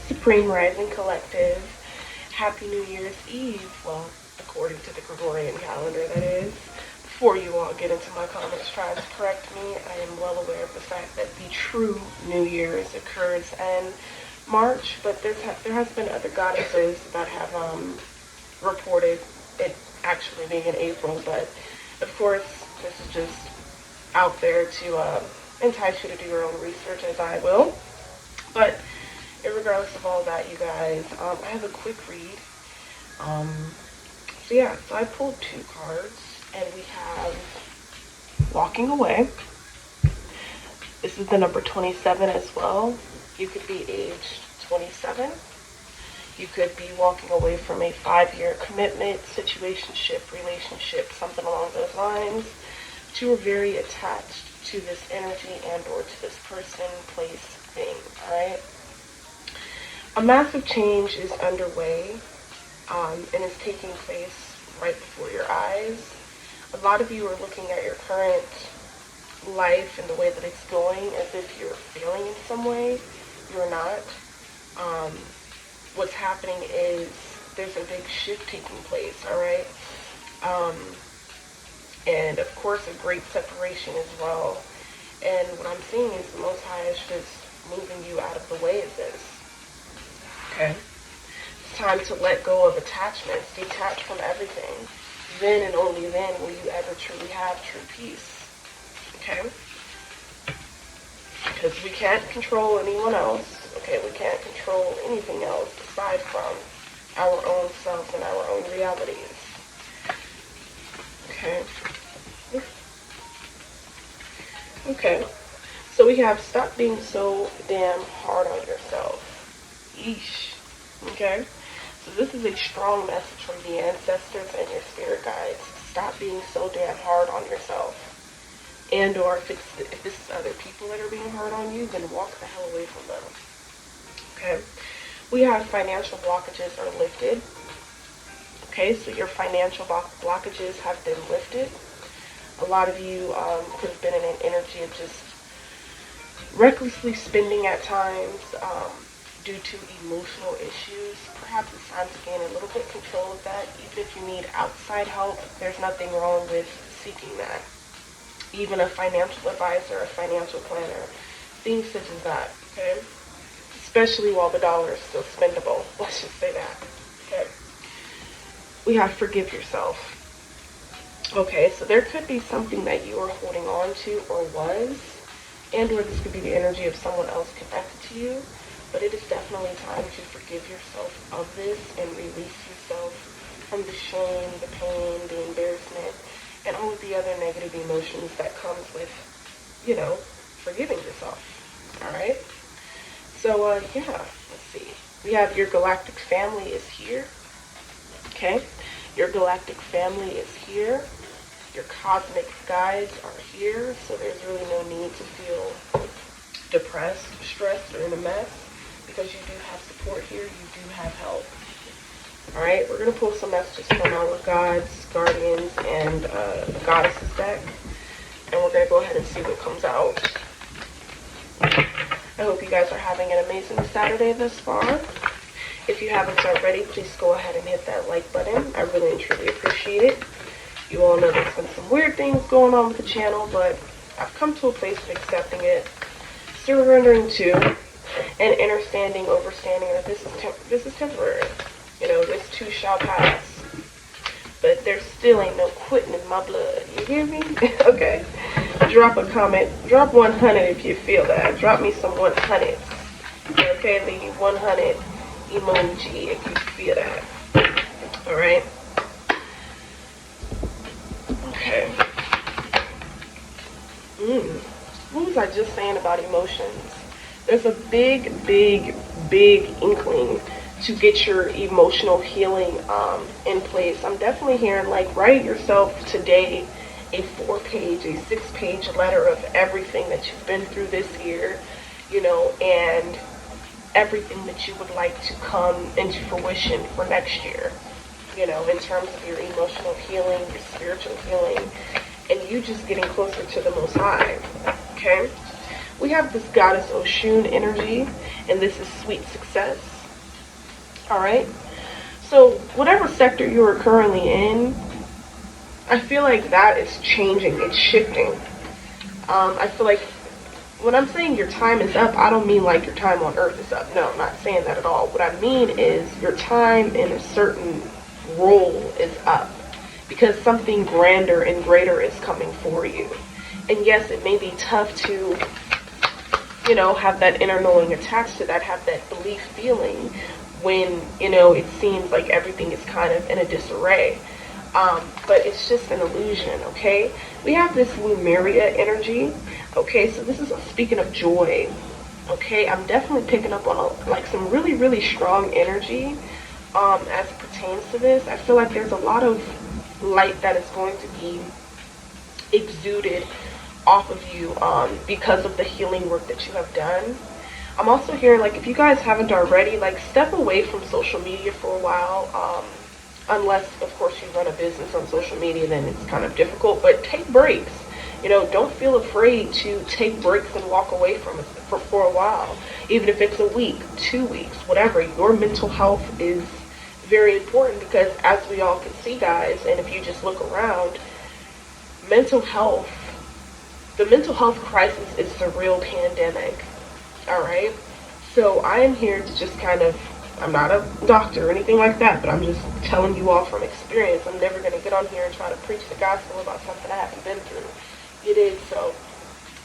Supreme Rising Collective. Happy New Year's Eve. Well, according to the Gregorian calendar, that is. Before you all get into my comments trying to correct me, I am well aware of the fact that the true New Year's occurs in March, but there has been other goddesses that have reported it actually being in April, but of course this is just out there to entice you to do your own research, as I will. But regardless of all that, you guys, I have a quick read. So I pulled 2 cards, and we have Walking Away. This is the number 27 as well. You could be aged 27. You could be walking away from a 5-year commitment, situationship, relationship, something along those lines. But you are very attached to this energy and or to this person, place, thing, alright? A massive change is underway and is taking place right before your eyes. A lot of you are looking at your current life and the way that it's going as if you're failing in some way. You're not. What's happening is there's a big shift taking place, alright? And of course a great separation as well. And what I'm seeing is the Most High is just moving you out of the way of this. Okay? It's time to let go of attachments, detach from everything. Then and only then will you ever truly have true peace. Okay? Because we can't control anyone else. Okay, we can't control anything else aside from our own selves and our own realities. Okay. Okay. So we have stop being so damn hard on yourself. Yeesh. Okay. So this is a strong message from the ancestors and your spirit guides. Stop being so damn hard on yourself. And or if this is other people that are being hard on you, then walk the hell away from them. Okay. We have financial blockages are lifted. Okay, so your financial blockages have been lifted. A lot of you could have been in an energy of just recklessly spending at times due to emotional issues. Perhaps it's time to gain a little bit control of that. Even if you need outside help, there's nothing wrong with seeking that. Even a financial advisor, a financial planner, things such as that, okay? Especially while the dollar is still spendable. Let's just say that, okay? We have forgive yourself. Okay, so there could be something that you are holding on to or was, and or this could be the energy of someone else connected to you, but it is definitely time to forgive yourself of this and release yourself from the shame, the pain, the embarrassment, and all of the other negative emotions that comes with, forgiving yourself. Alright? So, let's see. We have your galactic family is here. Okay? Your galactic family is here. Your cosmic guides are here. So there's really no need to feel depressed, stressed, or in a mess. Because you do have support here. You do have help. Alright, we're going to pull some messages from our gods, guardians, and the goddesses deck. And we're going to go ahead and see what comes out. I hope you guys are having an amazing Saturday thus far. If you haven't already, please go ahead and hit that like button. I really and truly appreciate it. You all know there's been some weird things going on with the channel, but I've come to a place of accepting it, surrendering to, and understanding, overstanding that this is temporary. This too shall pass. But there still ain't no quitting in my blood. You hear me? Okay. Drop a comment. Drop 100 if you feel that. Drop me some 100s. Okay, leave 100 emoji if you feel that. Alright? Okay. What was I just saying about emotions? There's a big inkling to get your emotional healing in place. I'm definitely hearing, write yourself today a 4-page, a 6-page letter of everything that you've been through this year, and everything that you would like to come into fruition for next year, in terms of your emotional healing, your spiritual healing, and you just getting closer to the Most High, okay? We have this goddess Oshun energy, and this is sweet success. All right. So whatever sector you are currently in, I feel like that is changing. It's shifting. I feel like when I'm saying your time is up, I don't mean like your time on earth is up. No, I'm not saying that at all. What I mean is your time in a certain role is up because something grander and greater is coming for you. And yes, it may be tough to, have that inner knowing attached to that, have that belief feeling when, it seems like everything is kind of in a disarray. But it's just an illusion, okay? We have this Lumeria energy, okay? So this is speaking of joy, okay? I'm definitely picking up on some really, really strong energy as it pertains to this. I feel like there's a lot of light that is going to be exuded off of you because of the healing work that you have done. I'm also hearing, like, if you guys haven't already, like, step away from social media for a while. Unless, of course, you run a business on social media, then it's kind of difficult. But take breaks. Don't feel afraid to take breaks and walk away from it for a while. Even if it's a week, 2 weeks, whatever. Your mental health is very important because, as we all can see, guys, and if you just look around, the mental health crisis is the real pandemic. All right? So I am here to just kind of, I'm not a doctor or anything like that, but I'm just telling you all from experience. I'm never going to get on here and try to preach the gospel about something I haven't been through. It is. So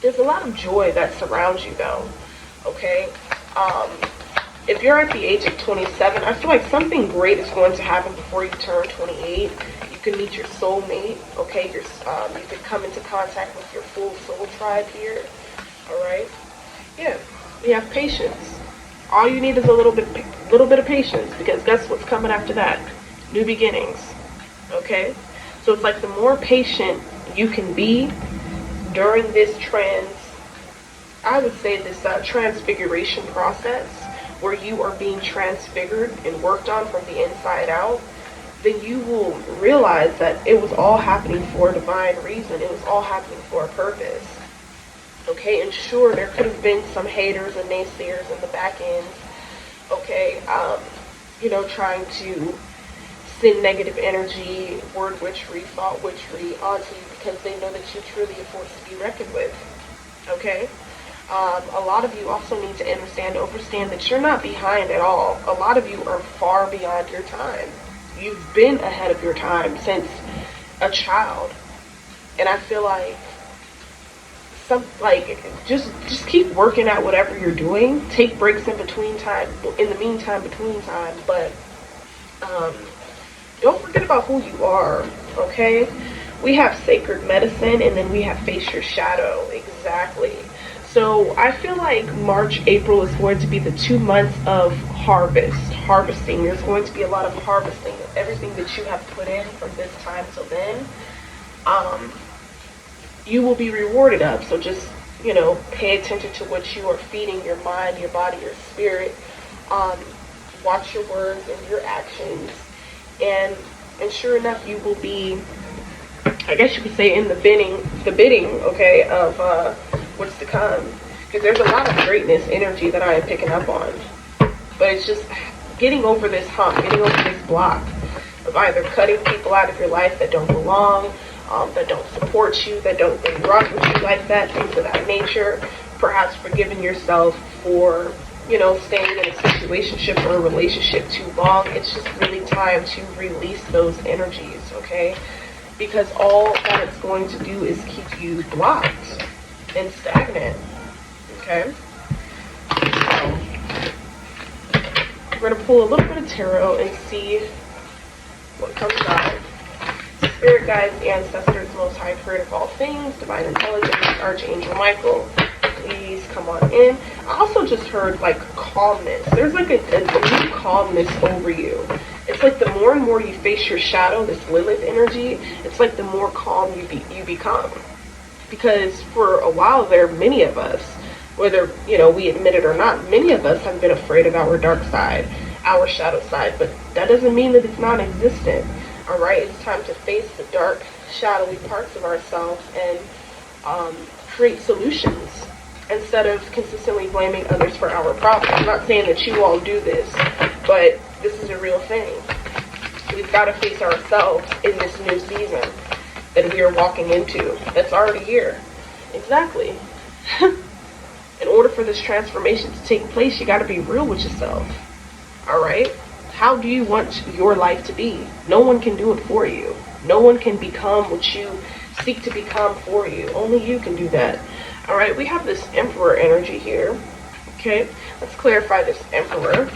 there's a lot of joy that surrounds you, though. Okay? If you're at the age of 27, I feel like something great is going to happen before you turn 28. You can meet your soulmate. Okay? You can come into contact with your full soul tribe here. All right? Yeah. We have patience. All you need is a little bit of patience, because guess what's coming after that? New beginnings. Okay? So it's like the more patient you can be during this transfiguration process, where you are being transfigured and worked on from the inside out, then you will realize that it was all happening for a divine reason. It was all happening for a purpose. Okay, and sure, there could have been some haters and naysayers in the back end, okay, trying to send negative energy, word witchery, thought witchery onto you because they know that you're truly a force to be reckoned with, okay? A lot of you also need to understand that you're not behind at all. A lot of you are far beyond your time. You've been ahead of your time since a child, and I feel like just keep working at whatever you're doing. Take breaks in the meantime, but don't forget about who you are, okay? We have sacred medicine, and then we have face your shadow. Exactly. So I feel like March, April is going to be the 2 months of harvesting. There's going to be a lot of harvesting of everything that you have put in from this time till then. You will be rewarded of. So just, pay attention to what you are feeding your mind, your body, your spirit. Watch your words and your actions. And sure enough, you will be, I guess you could say, in the bidding, okay, of what's to come. Because there's a lot of greatness energy that I am picking up on. But it's just getting over this hump, getting over this block of either cutting people out of your life that don't belong, that don't support you, that don't really rock with you like that, things of that nature. Perhaps forgiving yourself for, staying in a situationship or a relationship too long. It's just really time to release those energies, okay? Because all that it's going to do is keep you blocked and stagnant, okay? So, we're going to pull a little bit of tarot and see what comes out. Spirit guides, ancestors, most high creator of all things, divine intelligence, Archangel Michael, please come on in. I also just heard calmness. There's a new calmness over you. It's like the more and more you face your shadow, this Lilith energy, it's like the more calm you become. Because for a while there, many of us, whether we admit it or not, many of us have been afraid of our dark side, our shadow side. But that doesn't mean that it's non-existent. All right, it's time to face the dark, shadowy parts of ourselves and create solutions instead of consistently blaming others for our problems. I'm not saying that you all do this, but this is a real thing. We've got to face ourselves in this new season that we are walking into. That's already here. Exactly. In order for this transformation to take place, you got to be real with yourself. All right? How do you want your life to be? No one can do it for you. No one can become what you seek to become for you. Only you can do that. All right? We have this Emperor energy here. Okay? Let's clarify this Emperor.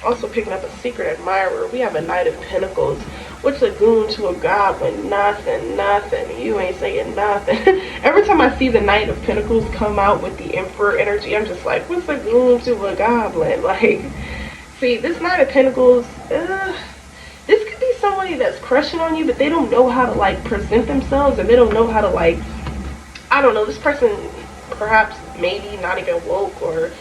Also picking up a Secret Admirer. We have a Knight of Pentacles. What's a goon to a goblin? Nothing, nothing. You ain't saying nothing. Every time I see the Knight of Pentacles come out with the Emperor energy, I'm just like, what's a goon to a goblin? Like, see, this Knight of Pentacles, this could be somebody that's crushing on you, but they don't know how to, like, present themselves, and they don't know how to, like, I don't know, this person perhaps maybe not even woke, or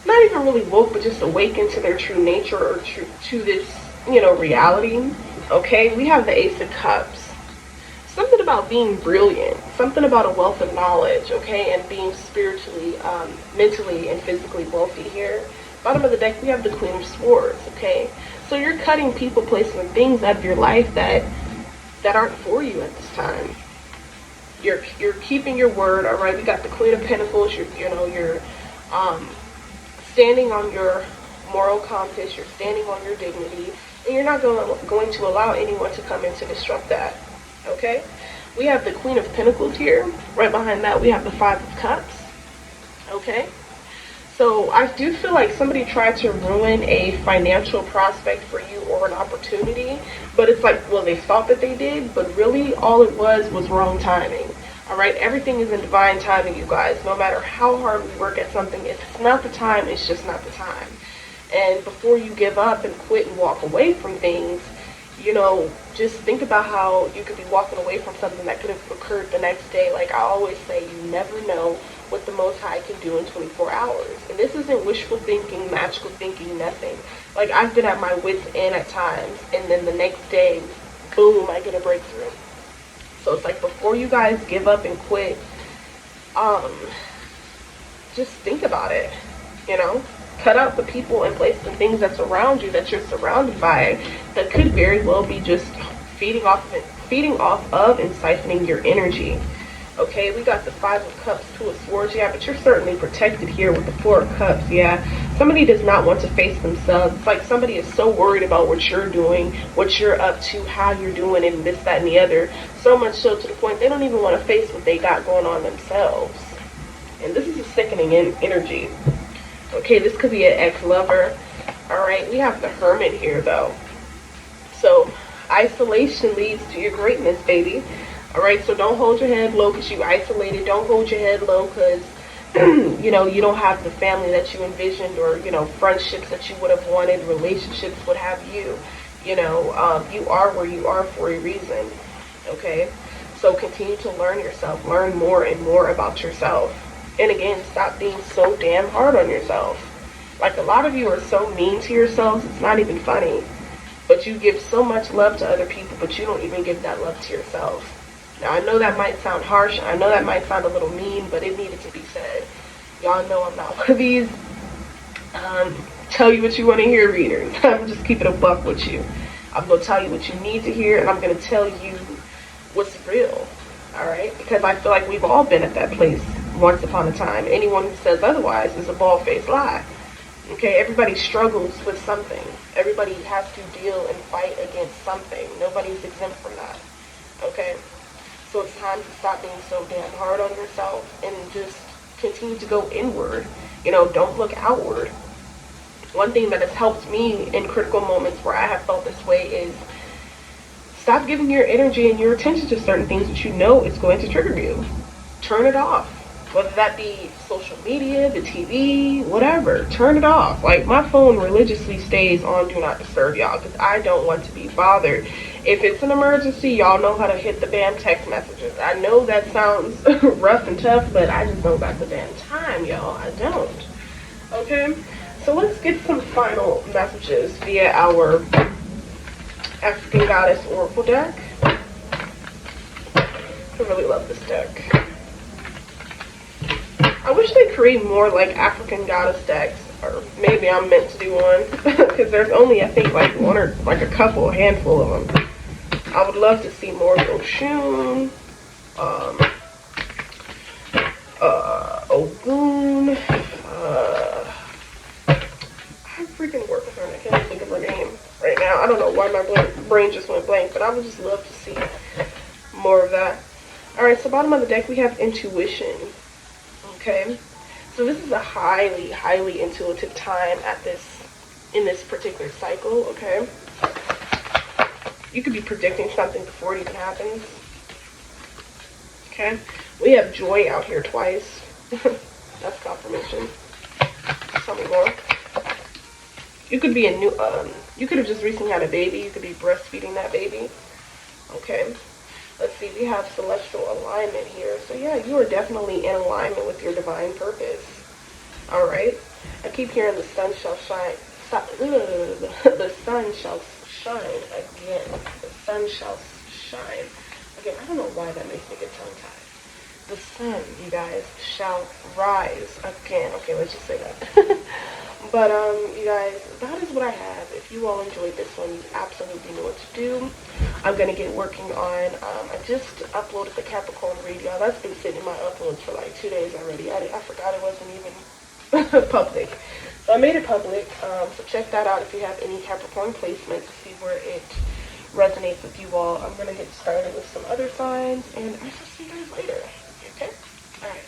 not even really woke, but just awakened to their true nature, or to this, you know, reality. Okay, we have the Ace of Cups. Something about being brilliant, something about a wealth of knowledge, okay, and being spiritually, mentally, and physically wealthy here. Bottom of the deck, we have the Queen of Swords, okay? So you're cutting people, places, and things out of your life that aren't for you at this time. You're keeping your word, all right? We got the Queen of Pentacles. You're standing on your moral compass. You're standing on your dignity. And you're not going to allow anyone to come in to disrupt that, okay? We have the Queen of Pentacles here. Right behind that, we have the Five of Cups, okay? So I do feel like somebody tried to ruin a financial prospect for you or an opportunity, but it's like, well, they thought that they did, but really all it was wrong timing. All right, everything is in divine timing, you guys. No matter how hard we work at something, if it's not the time, it's just not the time. And before you give up and quit and walk away from things, you know, just think about how you could be walking away from something that could have occurred the next day. Like I always say, you never know what the Most High can do in 24 hours. And this isn't wishful thinking, magical thinking, nothing. Like I've been at my wit's end at times, and then the next day, boom, I get a breakthrough. So it's like before you guys give up and quit, just think about it, you know? Cut out the people and places and things that surround you, that you're surrounded by, that could very well be just feeding off of and siphoning your energy. Okay, we got the Five of Cups, Two of Swords, yeah, but you're certainly protected here with the Four of Cups, yeah. Somebody does not want to face themselves. It's like somebody is so worried about what you're doing, what you're up to, how you're doing, and this, that, and the other. So much so to the point they don't even want to face what they got going on themselves. And this is a sickening energy. Okay, this could be an ex-lover. All right, we have the Hermit here, though. So, isolation leads to your greatness, baby. All right, so don't hold your head low because you isolated. Don't hold your head low because, you know, you don't have the family that you envisioned, or, you know, friendships that you would have wanted, relationships, what have you. You know, you are where you are for a reason, okay? So continue to learn yourself. Learn more and more about yourself. And again, stop being so damn hard on yourself. Like a lot of you are so mean to yourselves, it's not even funny. But you give so much love to other people, but you don't even give that love to yourself. Now, I know that might sound harsh. I know that might sound a little mean, but it needed to be said. Y'all know I'm not one of these tell you what you want to hear readers. I'm just keeping a buck with you. I'm going to tell you what you need to hear, and I'm going to tell you what's real. All right? Because I feel like we've all been at that place once upon a time. Anyone who says otherwise is a bald-faced lie. Okay, everybody struggles with something. Everybody has to deal and fight against something. Nobody's exempt from that. Okay? So it's time to stop being so damn hard on yourself and just continue to go inward. You know, don't look outward. One thing that has helped me in critical moments where I have felt this way is stop giving your energy and your attention to certain things that you know is going to trigger you. Turn it off. Whether that be social media, the TV, whatever, turn it off. Like, my phone religiously stays on Do Not Disturb, y'all, because I don't want to be bothered. If it's an emergency, y'all know how to hit the damn text messages. I know that sounds rough and tough, but I just don't got the damn time, y'all. I don't. Okay? So let's get some final messages via our African Goddess Oracle deck. I really love this deck. I wish they create more like African Goddess decks Or maybe I'm meant to do one. Because there's only, I think, like one or like a couple, a handful of them. I would love to see more Oshun, Ogun, I freaking work with her and I can't think of her name right now. I don't know why my brain just went blank, but I would just love to see more of that. Alright, so bottom of the deck we have Intuition. Okay, so this is a highly, highly intuitive time in this particular cycle, okay? You could be predicting something before it even happens. Okay, we have Joy out here twice. That's confirmation. Tell me more. You could be you could have just recently had a baby. You could be breastfeeding that baby. Okay. Let's see, we have celestial alignment here. So yeah, you are definitely in alignment with your divine purpose. Alright. I keep hearing the sun shall shine. The sun shall shine again. The sun shall shine. Again, I don't know why that makes me get tongue-tied. The sun, you guys, shall rise again. Okay, let's just say that. But, you guys, that is what I have. If you all enjoyed this one, you absolutely know what to do. I'm going to get working on, I just uploaded the Capricorn read, y'all. That's been sitting in my uploads for like 2 days already. I forgot it wasn't even public. So I made it public. So check that out if you have any Capricorn placements to see where it resonates with you all. I'm going to get started with some other signs, and I shall see you guys later. Okay? All right.